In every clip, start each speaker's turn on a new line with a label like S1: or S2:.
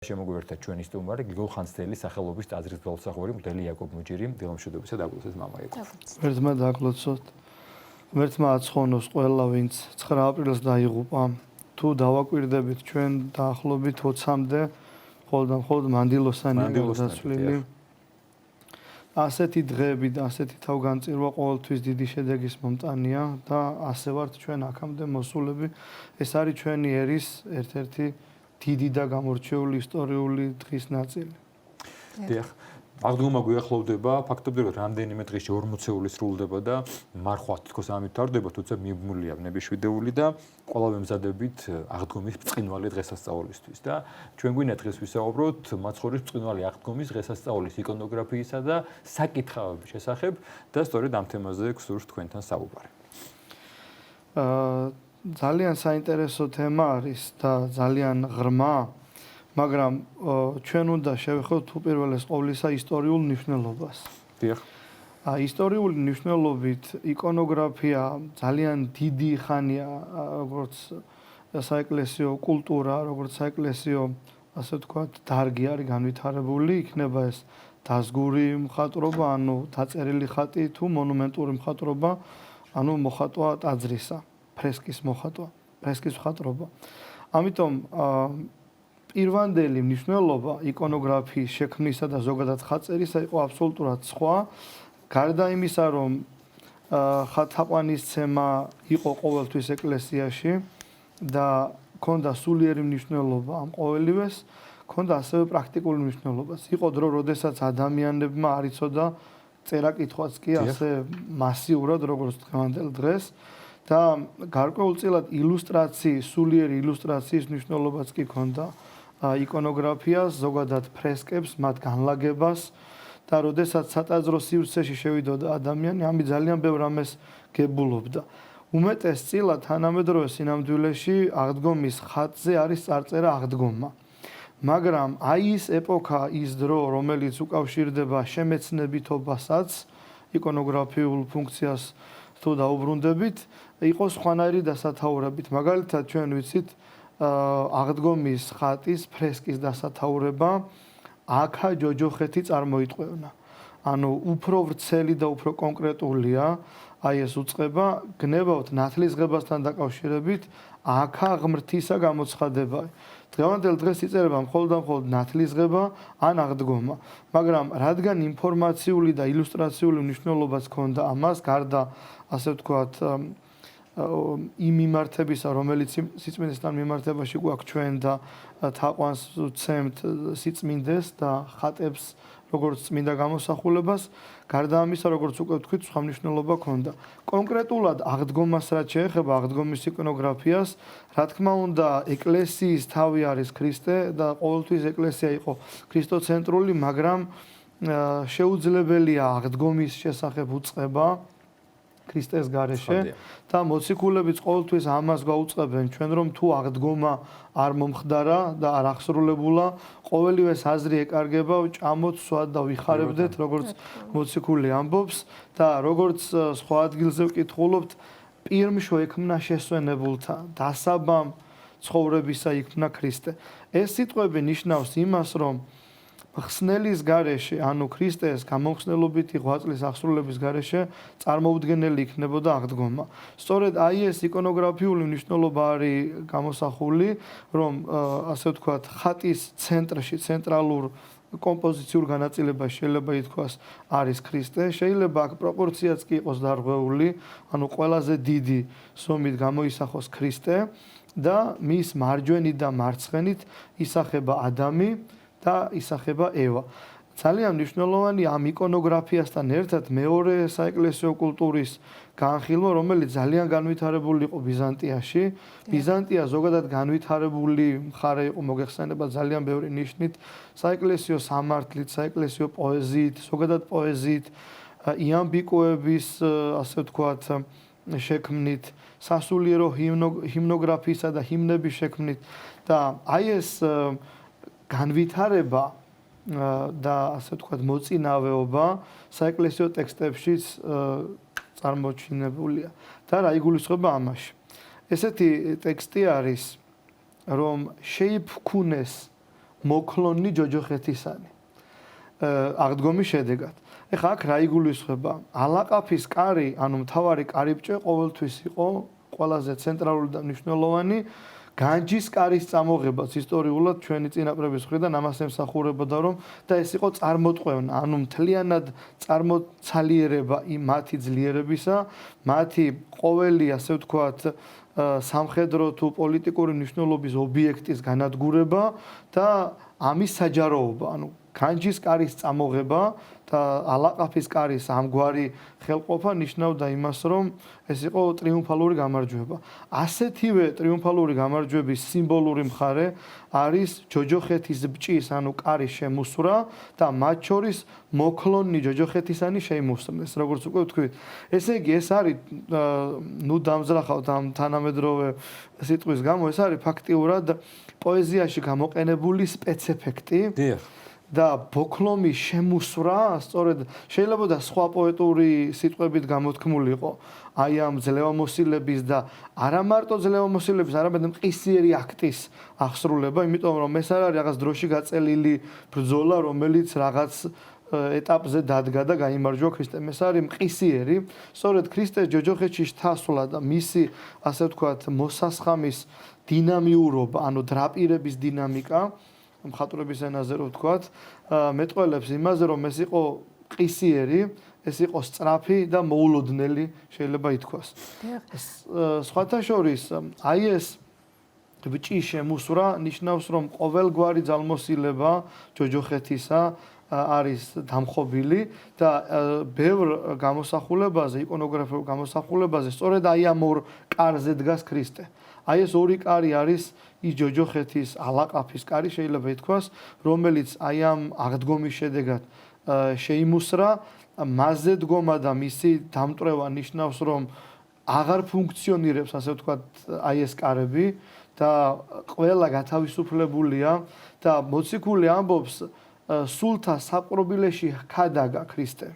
S1: შემოგვიერთდა ჩვენი სტუმარი გრიგოლ ხანძთელის სახელობის ტაძრის მდელოსახვევარი მღვდელი იაკობ მუჯირი. დილამშვიდობისა და დაგლოცეთ მამა იაკობ.
S2: ერთმა დაგლოცოთ. ერთმა აცხონოს ყველა ვინც 9 აპრილს დაიღუპა. თუ დავაკვირდებით ჩვენ დაახლოებით 20-მდე მხოლოდ მანდილოსანი გადაცვლილი. ასეთი დღეები და ასეთი თავგანწირვა ყოველთვის დიდი შედეგის მომტანია და ასე ვართ ჩვენ აქამდე მოსულები. ეს არის ჩვენი ერის ერთ-ერთი დიდი და გამორჩეული ისტორიული დღის ნაწილი.
S1: დიახ. აღდგომა გვიახლოვდება, ფაქტობრივად რამდენიმე დღეში 40-ეული სრულდება და მარხვა თითქოს ამით თავდება, თუმცა მიბმულია ნებიშვიდეული და ყველა ვემზადებით აღდგომის ბრწყინვალე დღესასწაულისთვის და ჩვენ გვინდა დღეს ვისაუბროთ მაცხოვრის ბრწყინვალე აღდგომის დღესასწაულის იკონოგრაფიისა და საკითხავების შესახებ და სწორედ ამ თემაზე გსურს თქვენთან საუბარი.
S2: ძალიან საინტერესო თემა არის და ძალიან ღრმა, მაგრამ ჩვენ უნდა შევეხოთ უპირველეს ყოვლისა ისტორიულ მნიშვნელობას.
S1: დიახ.
S2: ისტორიული მნიშვნელობით იკონოგრაფია ძალიან დიდი ხანია როგორც საეკლესიო კულტურა, როგორც საეკლესიო ასე ვთქვათ, დარგი არის განვითარებული, იქნება ეს დაზგური მხატვრობა, ანუ დაწერილი ხატი თუ მონუმენტური მხატვრობა, ანუ მოხატვა ტაძრისა. ფრესკის მოხატვა, ფრესკის მხატვრობა. ამიტომ პირვანდელი მნიშვნელობა იკონოგრაფიის შექმნისა და ზოგადად ხატწერისა იყო აბსოლუტურად სხვა. გარდა იმისა, რომ ხატთაყვანისცემა იყო ყოველთვის ეკლესიაში და ჰქონდა სულიერი მნიშვნელობა ამ ყოველივეს, ჰქონდა ასევე პრაქტიკული მნიშვნელობაც. იყო დრო, როდესაც ადამიანებმა არ იცოდა წერა-კითხვაც კი ასე მასიურად, როგორც დღევანდელ დღეს. და გარკვეულწილად ილუსტრაციის, სულიერი ილუსტრაციის მნიშვნელობაც კი ჰქონდა იკონოგრაფიას, ზოგადად ფრესკებს, მათ განლაგებას და როდესაც სატაძრო სივრცეში შევიდოდა ადამიანი, ამით ძალიან ბევრ ამას გებულობდა. უმეტესწილად თანამედროვე სინამდვილეში აღდგომის ხატზე არის წარწერა აღდგომა. მაგრამ აი ის ეპოქა, ის დრო, რომელიც უკავშირდება შემეცნებითობასაც, იკონოგრაფიულ ფუნქციას თუ დაუბრუნდებით, იყო სხვანაირი დასათაურებით. მაგალითად, ჩვენ ვიცით აღდგომის ხატის ფრესკის დასათაურება აქა ჯოჯოხეთი წარმოიტყვევნა. ანუ უფრო ვრცელი და უფრო კონკრეტულია აი ეს უწყება, გნებავთ ნათლისღებასთან დაკავშირებით აქა ღმრთისა გამოცხადება. დღევანდელ დღეს იწერება მხოლოდ ნათლისღება ან აღდგომა. მაგრამ რადგან ინფორმაციული და ილუსტრაციული მნიშვნელობაც ჰქონდა ამას, გარდა ასე ვთქვათ იმ მიმართებისა, რომელიც სიწმინდესთან მიმართებაში გვაქვს ჩვენ და თაყვანს ვცემთ სიწმინდეს და ხატებს როგორც წმინდა გამოსახულებას, გარდა ამისა, როგორც უკვე ვთქვით, სხვა მნიშვნელობა ჰქონდა. კონკრეტულად აღდგომას რაც შეეხება აღდგომის იკონოგრაფიას, რა თქმა უნდა, ეკლესიის თავი არის ქრისტე და ყოველთვის ეკლესია იყო ქრისტოცენტრული, მაგრამ შეუძლებელია აღდგომის შესახებ უწყება ქრისტეს გარეშე და მოციქულებიც ყოველთვის ამას გვაუწყებენ ჩვენ, რომ თუ აღდგომა არ მომხდარა და არ აღსრულებულა, ყოველივეს აზრი ეკარგება, ჭამოთ, სვად და ვიხარებდეთ, როგორც მოციქული ამბობს და როგორც სხვა ადგილზე ვკითხულობთ, პირმშო ექმნა შესვენებულთა, დასაბამ ცხოვრებისა იქმნა ქრისტე. ეს სიტყვები ნიშნავს იმას, რომ ხსნელის გარეშე, ანუ ქრისტეს გამომხსნელობითი ღვაწლის აღსრულების გარეშე წარმოუდგენელი იქნებოდა აღდგომა. სწორედ აი ეს იკონოგრაფიული მნიშვნელობა არის გამოსახული, რომ ასე ვთქვათ, ხატის ცენტრში, ცენტრალურ კომპოზიციურ განაწილებაში შეიძლება ითქვას არის ქრისტე. შეიძლება აქ პროპორციაც კი იყოს დარღვეული, ანუ ყველაზე დიდი ზომით გამოისახოს ქრისტე და მის მარჯვენით და მარცხენით ისახება ადამი და ისახება ევა. ძალიან მნიშვნელოვანი ამ იკონოგრაფიასთან ერთად მეორე საეკლესიო კულტურის განხილვა, რომელიც ძალიან განვითარებული იყო ბიზანტიაში. ბიზანტია ზოგადად განვითარებული მხარე იყო, მოგეხსენება ძალიან ბევრი ნიშნით, საეკლესიო სამართლით, საეკლესიო პოეზიით, ზოგადად პოეზიით, იამბიკოების, ასე ვთქვათ, შექმნით, სასულიერო ჰიმნოგრაფიისა და ჰიმნების შექმნით და აი ეს განვითარება და ასე ვთქვათ მოწინავეობა საეკლესიო ტექსტებშიც წარმოჩინებულია და რა იგულისხმება ამაში. ესეთი ტექსტი არის, რომ შეიფქუნეს მოქლონი ჯოჯოხეთისანი. აღდგომის შედეგად. ეხლა აქ რა იგულისხმება? ალაყაფის კარი, ანუ მთავარი კარიბჭე ყოველთვის იყო ყველაზე ცენტრალური და მნიშვნელოვანი განჯის კარის წამოღებაც ისტორიულად ჩვენი წინაპრების მხრიდან ამას ემსახურებოდა, რომ და ეს იყო წარმოტყვევნა, ანუ მთლიანად წარმოცალიერება იმ მათი ძლიერებისა, მათი ყოველი, ასე ვთქვათ, სამხედრო თუ პოლიტიკური მნიშვნელობის ობიექტის განადგურება და ამის საჯაროობა, ანუ განჯის კარის წამოღება და ალაყაფის კარის ამგვარი ხელყოფა ნიშნავდა იმას, რომ ეს იყო ტრიუმფალური გამარჯვება. ასეთივე ტრიუმფალური გამარჯვების სიმბოლური მხარე არის ჯოჯოხეთის ბჭის, ანუ კარის შემოსვრა და მათ შორის მოქლონი ჯოჯოხეთისანი შეიმოსრნეს, როგორც უკვე ვთქვით. ესე იგი, ეს არის ნუ დამზრახავთ ამ თანამედროვე სიტყვის გამო, ეს არის ფაქტიურად პოეზიაში გამოყენებული სპეცეფექტი.
S1: დიახ.
S2: და ბოქლომის შემოსვრა, სწორედ შეიძლება და სხვა პოეტური სიტყვებით გამოთქმულიყო. აი ამ ძლევამოსილების და არა მარტო ძლევამოსილების, არამედ მყისიერი აქტის აღსრულება, იმიტომ რომ ეს არ არის რაღაც დროში გაწელილი ბრძოლა, რომელიც რაღაც ეტაპზე დადგა და გაიმარჯვა ქრისტემ. ეს არის მყისიერი, სწორედ ქრისტეს ჯოჯოხეთში შთასვლა და მისი, ასე ვთქვათ, მოსასხამის დინამიურობა, ანუ დრაპირების დინამიკა მხატვრების ენაზე რო ვთქვათ, მეტყველებს იმაზე, რომ ეს იყო ყისიერი, ეს იყო სწრაფი და მოულოდნელი, შეიძლება ითქვას. სხვათა შორის, აი ეს ბჭის შემოსვრა ნიშნავს, რომ ყოველგვარი ძალმოსილება ჯოჯოხეთისა არის დამხობილი და ბევრ გამოსახულებაზე, იკონოგრაფიულ გამოსახულებაზე, სწორედ აი ამ ორ კარზე დგას ქრისტე. აი ეს ორი კარი არის ის ჯოჯოხეთის ალაყაფის კარი, შეიძლება ითქვას, რომელიც აი ამ აღდგომის შედეგად შეიმუსრა, მასზე დგომა და მისი დამტვრევა ნიშნავს, რომ აღარ ფუნქციონირებს, ასე ვთქვათ, აი ეს კარები და ყველა გათავისუფლებულია და მოციქული ამბობს სულთა საპყრობილეში ხადაგა ქრისტე.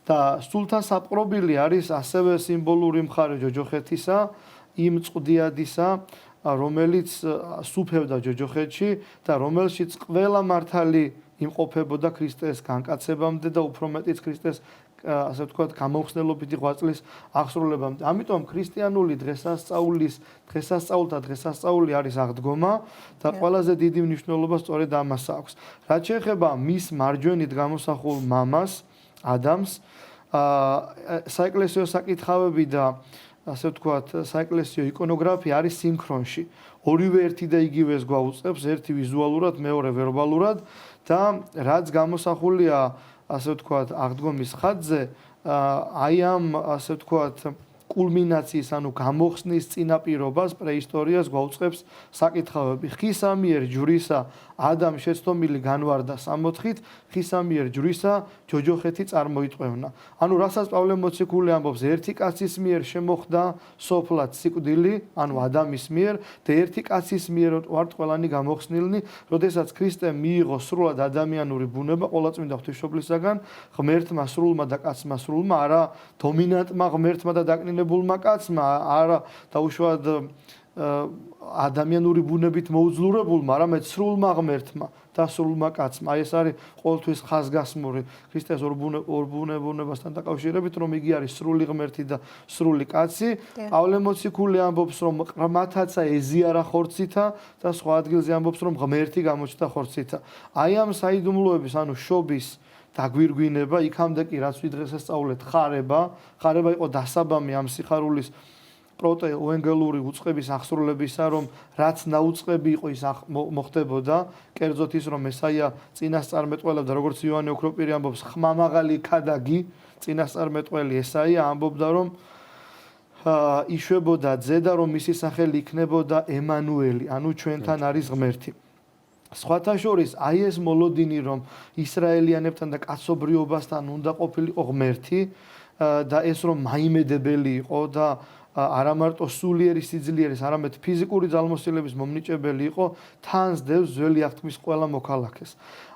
S2: და სულთა საპყრობილი არის ასევე სიმბოლური მხარე ჯოჯოხეთისა, იმ წყდიადისა, რომელიც სუფევდა ჯოჯოხეთში და რომელშიც ყველა მართალი იმყოფებოდა ქრისტეს განკაცებამდე და უფრო მეტიც ქრისტეს, ასე ვთქვათ, გამოხსნელობითი ღვაწლის აღსრულებამდე. ამიტომ ქრისტიანული დღესასწაულთა დღესასწაული არის აღდგომა და ყველაზე დიდი მნიშვნელობა სწორედ ამას აქვს. რაც შეეხება მის მარჯვენით გამოსახულ მამას, ადამს, საეკლესიო საკითხავები და ასე ვთქვათ, საეკლესიო იკონოგრაფია არის სინქრონში. ორივე ერთი და იგივეს გვაუწყებს, ერთი ვიზუალურად, მეორე ვერბალურად და რაც გამოსახულია, ასე ვთქვათ, აღდგომის ხატზე, აი ამ, ასე ვთქვათ, კულმინაციის, ანუ გამოხსნის წინაპირობას, პრეისტორიას გვაუწყებს საკითხავები. ხისა მიერ ჯვრისა ადამი შეცდომილი განვარდა 60-ით, ხისა მიერ ჯვრისა ჯოჯოხეთი წარმოიტყვევნა. ანუ რასაც პავლე მოციქული ამბობს, ერთი კაცის მიერ შემოხდა სოფლად სიკვდილი, ანუ ადამის მიერ და ერთი კაცის მიერ ვართ ყველანი გამოხსნილნი, როდესაც ქრისტემ მიიღო სრულად ადამიანური ბუნება ყოვლადწმინდა ღვთისმშობლისაგან, ღმერთმა სრულმა და კაცმა სრულმა, არა დომინანტმა ღმერთმა და დაკნინებულმა კაცმა, არა დაუშვად ადამიანური ბუნებით მოუძლურებულმა, არამედ სრულმა ღმერთმა და სრულმა კაცმა. აი ეს არის ყოველთვის ხაზგასმული ქრისტეს ორბუნებასთან დაკავშირებით, რომ იგი არის სრული ღმერთი და სრული კაცი. პავლე მოციქული ამბობს, რომ ყრმათაცა ეზიარა ხორცითა და სხვა ადგილზე ამბობს, რომ ღმერთი გამოჩნდა ხორცითა. აი ამ საიდუმლოების, ანუ შობის დაგვირგვინება, იქამდე კი რაც ვიდღესასწაულეთ ხარება იყო დასაბამი ამ სიხარულის პროტოევანგელური უწყების აღსრულებისა, რომ რაც ნაუწყები იყო ის მოხდებოდა, კერძოდ ის, რომ მესაია წინასწარმეტყველებდა, როგორც იოანე ოქროპირი ამბობს, ხმამაღალი ქადაგი, წინასწარმეტყველი ესაია ამბობდა, რომ იშვებოდა ძე და რომ მისი სახელი იქნებოდა ემანუელი, ანუ ჩვენთან არის ღმერთი. სხვათა შორის, აი ეს მოლოდინი, რომ ისრაელიანებთან და კაცობრიობასთან უნდა ყოფილიყო ღმერთი და ეს რომ მაიმედებელი იყო და არა მარტო სულიერი სიძლიერის, არამედ ფიზიკური ძალმოსილების მომნიჭებელი იყო, თან სდევს ძველი აღთქმის ყველა მოქალაქეს.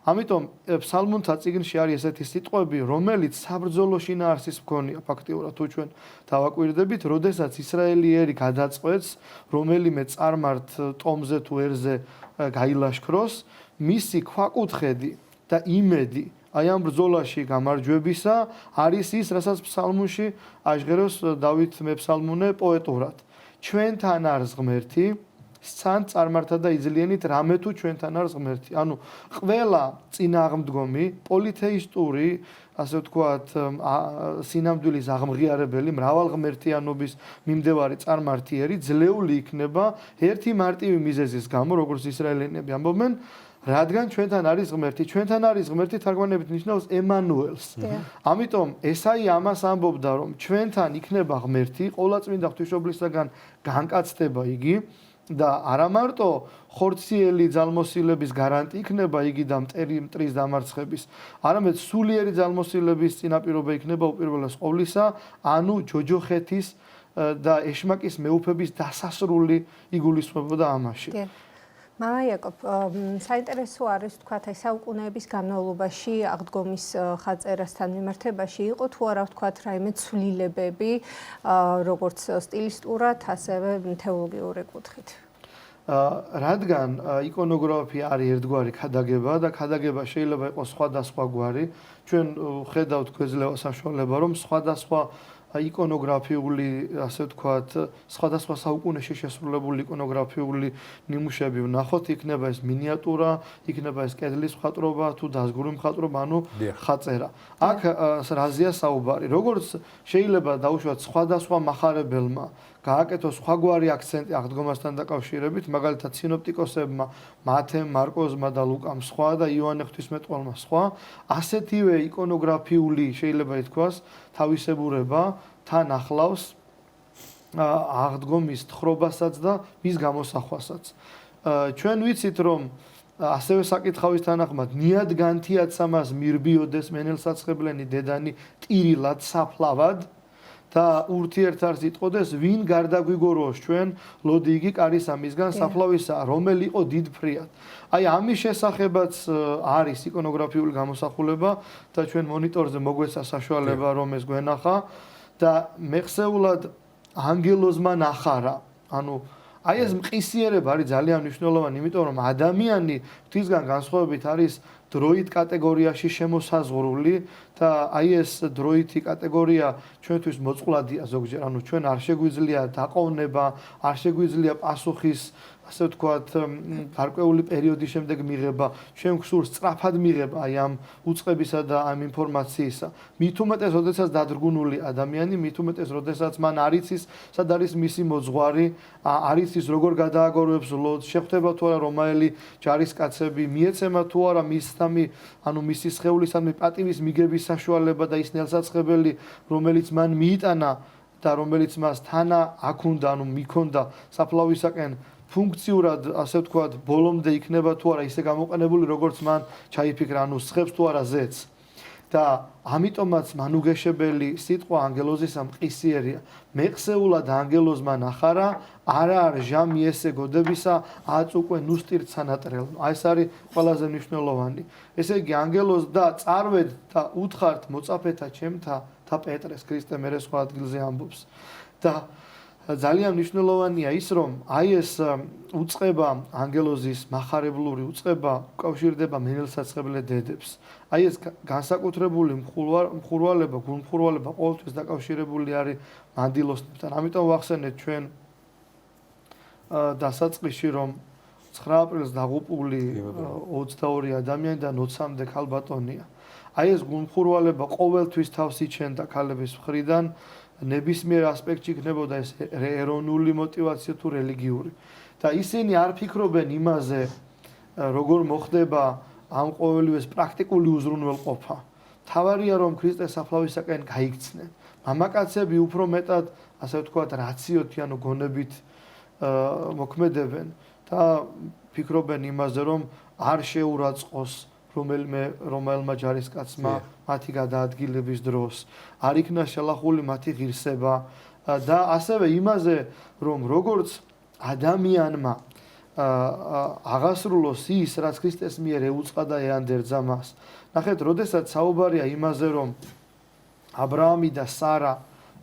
S2: ამიტომ ფსალმუნთა წიგნში არის ესეთი სიტყვები, რომელიც საბრძოლო შინაარსის მქონეა ფაქტიურად თუ ჩვენ დავაკვირდებით, როდესაც ისრაელიერი გადაწყვეტს რომელიმე წარმართ ტომზე თუ ერზე გაილაშქროს, მისი ქვაკუთხედი და იმედი აი ამ ბრძოლაში გამარჯვებისა არის ის, რასაც ფსალმუნში აჟღერებს დავით მეფსალმუნე პოეტურად. ჩვენთან არის ღმერთი, სცან წარმართა და იძლიენით რამე თუ ჩვენთან არის ღმერთი. ანუ ყველა წინააღმდგომი, პოლითეისტური, ასე ვთქვათ, სინამდვილის აღმღიარებელი, მრავალღმერთიანობის მიმდევარი წარმართიერი ძლეული იქნება ერთი მარტივი მიზეზის გამო, როგორც ისრაელიანები ამბობენ, რადგან ჩვენთან არის ღმერთი, ჩვენთან არის ღმერთი თარგმანებით ნიშნავს ემანუელს. ამიტომ ესაი ამას ამბობდა, რომ ჩვენთან იქნება ღმერთი, ყოვლადწმინდა ღვთისმშობლისაგან განკაცდება იგი და არა მარტო ხორციელი ძალმოსილების გარანტი იქნება იგი და მტრის დამარცხების, არამედ სულიერი ძალმოსილების წინაპირობა იქნება უპირველეს ყოვლისა, ანუ ჯოჯოხეთის და ეშმაკის მეუფების დასასრული იგულისხმებოდა ამაში.
S3: მამა იაკობ, საინტერესო არის ვთქვათ, აი საუკუნეების განმავლობაში აღდგომის ხაწერასთან მიმართებაში იყო თუ არა ვთქვათ რაიმე ცვლილებები, როგორც სტილისტურად, ასევე თეოლოგიური კუთხით.
S2: რადგან იკონოგრაფია არის ერთგვარი ქადაგება და ქადაგება შეიძლება იყოს სხვადასხვა გვარი, ჩვენ ხედავთ გვეძლევა საშუალება, რომ სხვადასხვა იკონოგრაფიული, ასე ვთქვათ, სხვადასხვა საუკუნეში შესრულებული იკონოგრაფიული ნიმუშები ვნახოთ, იქნება ეს მინიატურა, იქნება ეს კედლის მხატვრობა, თუ დაზგური მხატვრობა, ანუ ხაწერა. აქ რაზეა საუბარი? როგორც შეიძლება დაუშვათ სხვადასხვა მახარებელმა გააკეთოს სხვაგვარი აქცენტი აღდგომასთან დაკავშირებით, მაგალითად სინოპტიკოსებმა, მათემ, მარკოზმა და ლუკამ სხვა და იოანე ღვთისმეტყველმა სხვა, ასეთივე იკონოგრაფიული შეიძლება ითქვას თავისებურება თან ახლავს აღდგომის თხრობასაც და მის გამოსახვასაც. ჩვენ ვიცით, რომ ასევე საკითხავის თანახმად ნიადგანთიაცამას მირბიოდეს მენელსაცხებლენი დედანი ტირილად საფლავად და ურთიერთარს იტყოდეს, ვინ გარდაგვიგოროს ჩვენ, ლოდი იგი კარისა მისგან საფლავისა, რომელი იყო დიდფრიად. აი ამის შესახებაც არის იკონოგრაფიული გამოსახულება და ჩვენ მონიტორზე მოგვეცა საშუალება, რომ ეს გვენახა და მეხსეულად ანგელოზმა ნახარა. ანუ აი ეს მყისიერება არის ძალიან მნიშვნელოვანი, იმიტომ რომ ადამიანი ღვთისგან განსხვავებით არის დროით კატეგორიაში შემოსაზღვრული და აი ეს დროითი კატეგორია ჩვენთვის მოწყვლადია ზოგჯერ, ანუ ჩვენ არ შეგვიძლია დაყოვნება, არ შეგვიძლია პასუხის, ასე ვთქვათ, გარკვეული პერიოდის შემდეგ მიღება, ჩვენ გვსურს სწრაფად მიღება აი ამ უწყებისა და ამ ინფორმაციისა. მით უმეტეს, როდესაც დადრგუნული ადამიანი, მით უმეტეს, როდესაც მან არ იცის, სად არის მისი მოძღვარი, არ იცის როგორ გადააგორებს ლოდს, შეხვდება თუ არა რომაელი ჯარისკაცები, მიეცემა თუ არა მისთამი, ანუ მისი სხეულისადმი პატივის მიგების საშუალება და ის ნელსაცხებელი, რომელიც მან მიიტანა და რომელიც მას თანა აქუნდა, ანუ მიქონდა საფლავისაკენ ფუნქციურად, ასე ვთქვათ, ბოლომდე იქნება თუ არა ისე გამოყენებული, როგორც მან ჩაიფიქრა, ანუ სხებს თუ არა ზეც. და ამიტომაც მანუგეშებელი სიტყვა ანგელოზისა მყისიერია. მეხსეულად ანგელოზმა ნახარა, არა არ ჟამი ესე გოდებისა, აც უკვე ნუსტირ სანატრელ. აი ეს არის ყველაზე მნიშვნელოვანი. ესე იგი ანგელოზ და წარვედ და უთხართ მოწაფეთა ჩემთა და პეტრეს ქრისტე მერე სხვა ადგილზე ამბობს. და ძალიან მნიშვნელოვანია ის, რომ აი ეს უწყება ანგელოზის მახარებლური უწყება უკავშირდება მენელსაცხებლე დედებს. აი ეს განსაკუთრებული მხურვალება, გულმხურვალება ყოველთვის დაკავშირებული არის მანდილოსნებთან. ამიტომ ვახსენეთ ჩვენ დასაწყისში, რომ 9 აპრილს დაღუპული 22 ადამიანი და 20-მდე ქალბატონია. აი ეს გულმხურვალება ყოველთვის თავს იჩენდა ქალების მხრიდან. ნებისმიერ ასპექტში იქნებოდა ეს ეროვნული мотиваცია თუ რელიგიური. და ისინი არ ფიქრობენ იმაზე, როგორ მოხდება ამ ყოველივეს პრაქტიკული უზრუნველყოფა. თავარია რომ ქრისტეს საფლავისაკენ გაიქცნენ. მამაკაცები უფრო მეტად, ასე ვთქვათ, რაციოთი, ანუ გონებით მოქმედებენ და ფიქრობენ იმაზე, რომ არ შეურაცხყოს რომელმა ჯარისკაცმა მათი გადაადგილების დროს, არ იქნა შელახული მათი ღირსება და ასევე იმაზე, რომ როგორც ადამიანმა აღასრულოს ის, რაც ქრისტეს მიერ ეუწყა და ეანდერძა მას. ნახეთ, როდესაც საუბარია იმაზე, რომ აბრაამი და სარა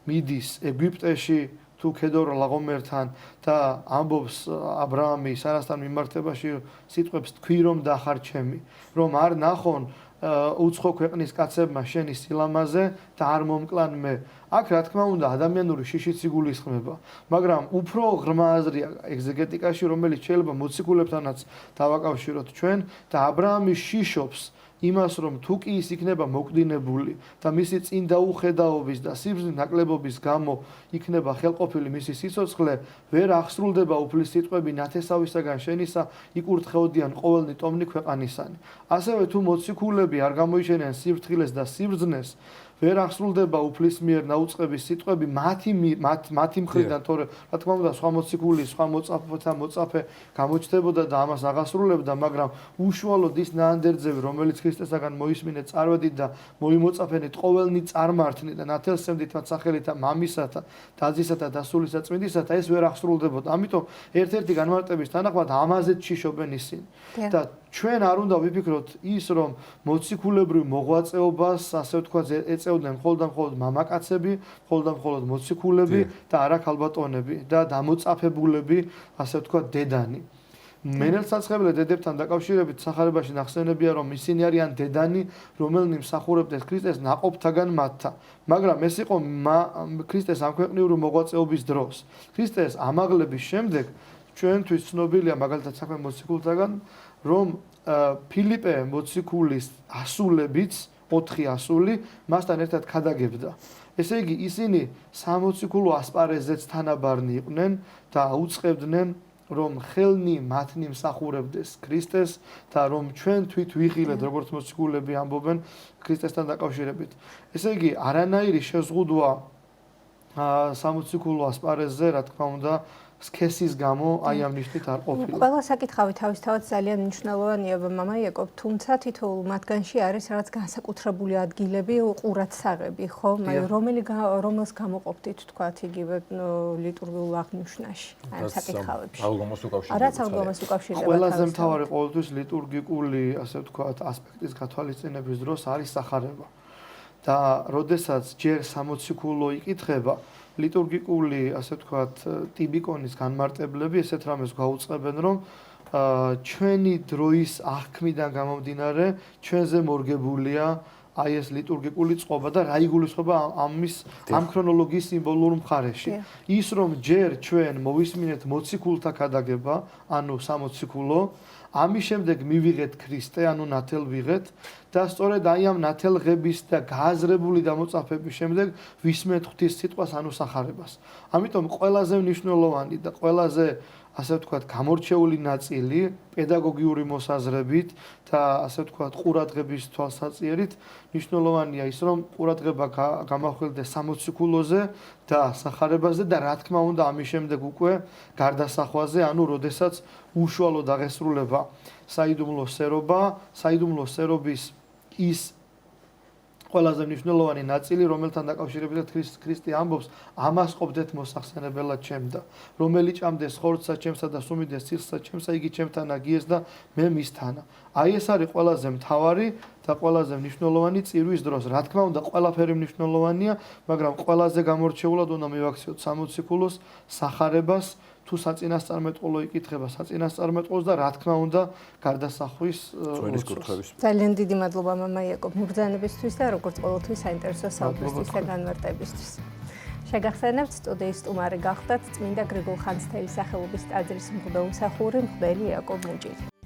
S2: მიდის ეგვიპტეში თუ ქედორ ლაღომერთან და ამბობს აბრაამი სარასთან მიმართებაში სიტყვებს თქვი რომ დახარ ჩემი, რომ არ ნახონ უცხო ქვეყნის კაცებმა შენი სილამაზე და არ მომკლან მე. აქ რა თქმა უნდა ადამიანური შიშიც იგულისხმება, მაგრამ უფრო ღრმა აზრია ეგზეგეტიკაში, რომელიც შეიძლება მოციქულებთანაც დავაკავშიროთ ჩვენ და აბრაამი შიშობს იმას, რომ თუ კი ის იქნება მოკვდინებული და მისი წინ დაუხედაობის და სიბრძნის ნაკლებობის გამო იქნება ხელყოფილი მისი სიცოცხლე, ვერ აღსრულდება უფლის სიტყვები ნათესავისაგან შენისა იკურთხეოდიან ყოველნი ტომნი ქვეყანისანი. ასევე თუ მოციქულები არ გამოიჩენენ სიფრთხილეს და სიბრძნეს, ვერ აღსრულდება უფლის მიერ დაუწყების სიტყვები მათი მხრიდან, თორე რა თქმა უნდა სხვა მოციქული, სხვა მოწაფე გამოჩნდებოდა და ამას აღასრულებდა, მაგრამ უშუალოდ ის ნაანდერძები, რომელიც ქრისტესაგან მოისმინეთ წარვედით და მოიმოწაფენით ყოველნი წარმართნით და ნათელსემდით მათ სახელითა მამისათა, დაზისათა და სულისა წმინდისათა, ეს ვერ აღსრულდებოდა. ამიტომ ერთ-ერთი განმარტების თანახმად ამაზეც შიშობენ ისინი. და ჩვენ არ უნდა ვიფიქროთ ის, რომ მოციქულებრივ მოღვაწეობას, ასე ვთქვათ, ეწეოდნენ მხოლოდ და მხოლოდ მამაკაცები, მხოლოდ და მხოლოდ მოციქულები და არა ქალბატონები და დამოწაფებულები, ასე ვთქვათ, დედანი. მენელსაცხებლე დედებთან დაკავშირებით სახარებაში ნახსენებია, რომ ისინი არიან დედანი, რომელნი მსახურებდნენ ქრისტეს ნაყოფთაგან მათთან. მაგრამ ეს იყო ქრისტეს ამქვეყნიური მოღვაწეობის დროს. ქრისტეს ამაღლების შემდეგ ჩვენთვის ცნობილია მაგალითად საქმე მოციქულთაგან, რომ ფილიპე მოციქულის ასულებიც 4 ასული მასთან ერთად ქადაგებდა. ესე იგი ისინი სამოციქულო ასპარეზზეც თანაბარნი იყვნენ და აუწყებდნენ რომ ხელნი მათნი მსახურებდეს ქრისტეს და რომ ჩვენ თვით ვიღილეთ როგორც მოციქულები ამბობენ ქრისტესთან დაკავშირებით. ესე იგი არანაირი შეზღუდვა სამოციქულო ასპარეზზე რა თქმა უნდა სქესის გამო აი ამ ნიშნით არ ყოფილა.
S3: ყველა საკითხავი თავისთავად ძალიან მნიშვნელოვანია, მამა იაკობ, თუმცა თითოეულ მათგანში არის რაღაც განსაკუთრებული ადგილები, ყურადსაღები, ხო? რომელს გამოყოფდით თქვათ იგივე ლიტურგიულ აღნიშვნაში, აი ამ საკითხავებში.
S1: აღდგომას უკავშირდება.
S3: რაც აღდგომას უკავშირდება.
S2: ყველაზე მთავარი ყოველთვის ლიტურგიკული, ასე ვთქვათ, ასპექტის გათვალისწინების დროს არის სახარება. და როდესაც ჯერ სამოციქულო იკითხება, ლიტურგიკული, ასე ვთქვათ, ტიბიკონის განმარტებლები ესეთ რამეს გაუწყებენ, რომ ჩვენი დროის აღქმიდან გამომდინარე, ჩვენზე მორგებულია აი ეს ლიტურგიკული წყობა და რა იგულისხმება ამ ქრონოლოგიის სიმბოლურ მხარეში. ის რომ ჯერ ჩვენ მოვისმინეთ მოციქულთა ქადაგება, ანუ სამოციქულო, ამის შემდეგ მივიღეთ ქრისტე, ანუ ნათელ ვიღეთ და სწორედ აი ამ ნათელღების და გააზრებული დამოწაფების შემდეგ ვისმენთ ღვთის სიტყვას, ანუ სახარებას. ამიტომ ყველაზე მნიშვნელოვანი და ყველაზე ასე ვთქვათ, გამორჩეული ნაწილი პედაგოგიური მოსაზრებით და ასე ვთქვათ, ყურადღების თვალსაჩინით მნიშვნელოვანია ის, რომ ყურადღება გამახვილდეს სამოციქულოზე და სახარებაზე და რა თქმა უნდა ამის შემდეგ უკვე გარდასახვაზე, ანუ როდესაც უშუალოდ აღესრულება საიდუმლო სერობა, საიდუმლო სერობის ის ყველაზე მნიშვნელოვანი ნაწილი, რომელთან დაკავშირებით ქრისტე ამბობს, ამას ყოფდეთ მოსახსენებელად ჩემდა, რომელი ჭამდეს ხორცსა ჩემსა და სუმიდეს სილსა ჩემსა, იგი ჩემთანა გიეს და მე მისთანა. აი ეს არის ყველაზე მთავარი და ყველაზე მნიშვნელოვანი წირვის დროს. რა თქმა უნდა, ყველაფერი მნიშვნელოვანია, მაგრამ ყველაზე გამორჩეულად უნდა მივაქციოთ სამოციქულოს, სახარებას, თუ საწინასწარმეტყველო იკითხება საწინასწარმეტყველოს და რა თქმა უნდა გარდასახვის
S1: კურთხევის.
S3: ძალიან დიდი მადლობა მამა იაკობ მობრძანებისთვის და როგორც ყოველთვის საინტერესო საუბრისთვის და განმარტებისთვის. შეგახსენებთ სტუდიის სტუმარი გახდათ წმინდა გრიგოლ ხანძთელის სახელობის ტაძრის მღვდელმსახური მღვდელი იაკობ მუჭილი.